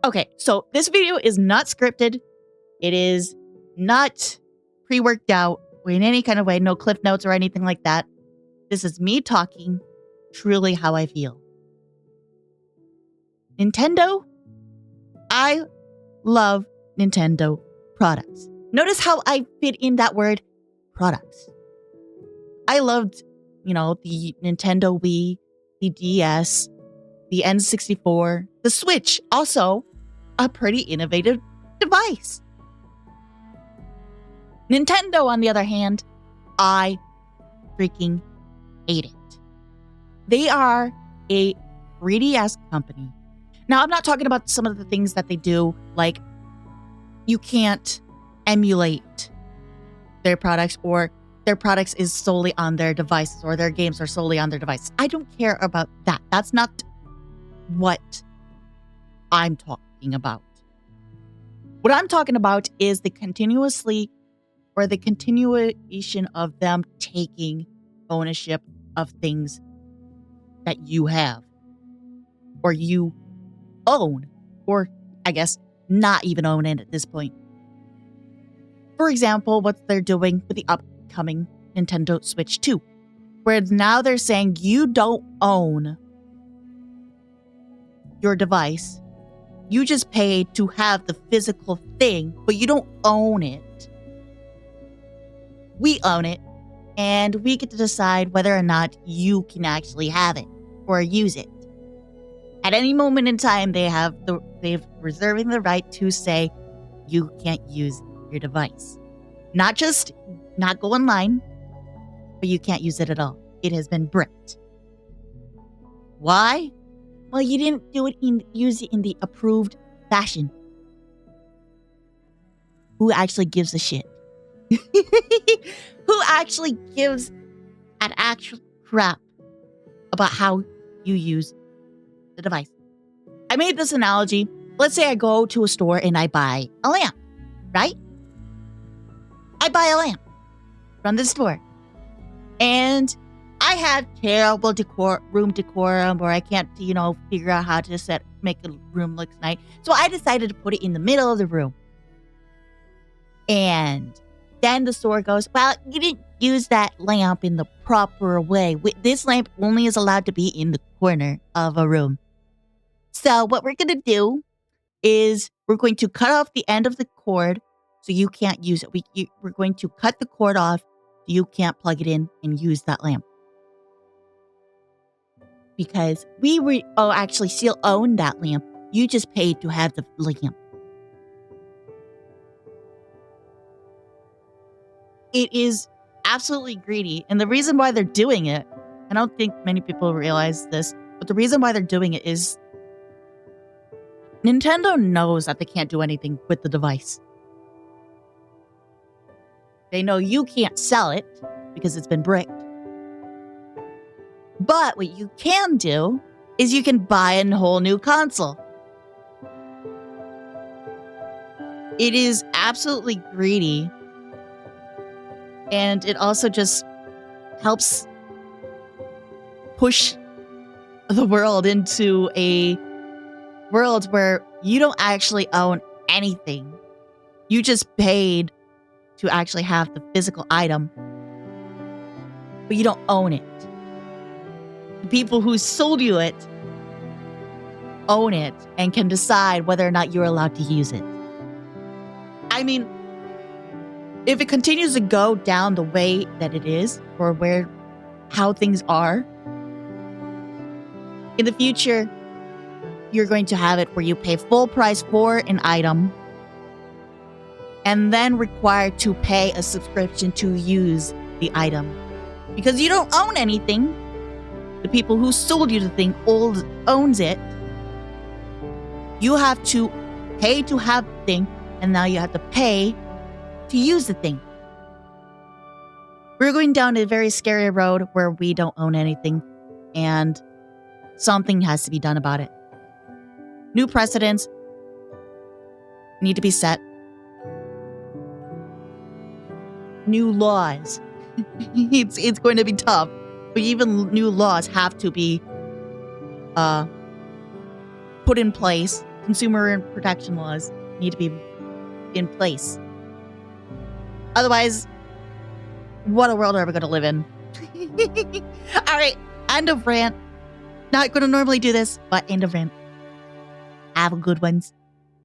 Okay, so this video is not scripted. It is not pre-worked out in any kind of way. No cliff notes or anything like that. This is me talking truly how I feel. Nintendo, I love Nintendo products. Notice how I fit in that word, products. I loved, the Nintendo Wii, the DS, the N64, the Switch, also a pretty innovative device. Nintendo, on the other hand, I freaking hate it. They are a greedy-ass company. Now, I'm not talking about some of the things that they do, like you can't emulate their products, or their products is solely on their devices, or their games are solely on their devices. I don't care about that. That's not what I'm talking about. What I'm talking about is the continuation of them taking ownership of things that you have, or you own, or I guess not even own it at this point. For example, what they're doing with the upcoming Nintendo Switch 2, where now they're saying you don't own your device. You just pay to have the physical thing, but you don't own it. We own it, and we get to decide whether or not you can actually have it or use it. At any moment in time, they've reserving the right to say you can't use your device. Not just not go online, but you can't use it at all. It has been bricked. Why? Well, you didn't use it in the approved fashion. Who actually gives a shit? Who actually gives an actual crap about how you use the device? I made this analogy. Let's say I go to a store and I buy a lamp, right? I buy a lamp from the store. And I have terrible room decorum, or I can't, figure out how to make a room look nice. So I decided to put it in the middle of the room. And then the store goes, well, you didn't use that lamp in the proper way. This lamp only is allowed to be in the corner of a room. So what we're going to do is we're going to cut off the end of the cord so you can't use it. We're going to cut the cord off so you can't plug it in and use that lamp. Because we actually still own that lamp. You just paid to have the lamp. It is absolutely greedy. And the reason why they're doing it, I don't think many people realize this, but the reason why they're doing it is Nintendo knows that they can't do anything with the device. They know you can't sell it because it's been bricked. But what you can do is you can buy a whole new console. It is absolutely greedy. And it also just helps push the world into a world where you don't actually own anything. You just paid to actually have the physical item, but you don't own it. The people who sold you it own it and can decide whether or not you're allowed to use it. I mean, if it continues to go down the way that it is, or how things are, in the future, you're going to have it where you pay full price for an item and then required to pay a subscription to use the item. Because you don't own anything. The people who sold you the thing owns it. You have to pay to have the thing, and now you have to pay to use the thing. We're going down a very scary road where we don't own anything, and something has to be done about it. New precedents need to be set. New laws. It's going to be tough, but even new laws have to be put in place consumer and protection laws need to be in place. Otherwise, what a world are we going to live in? All right, end of rant. Not going to normally do this, but end of rant. Have a good one.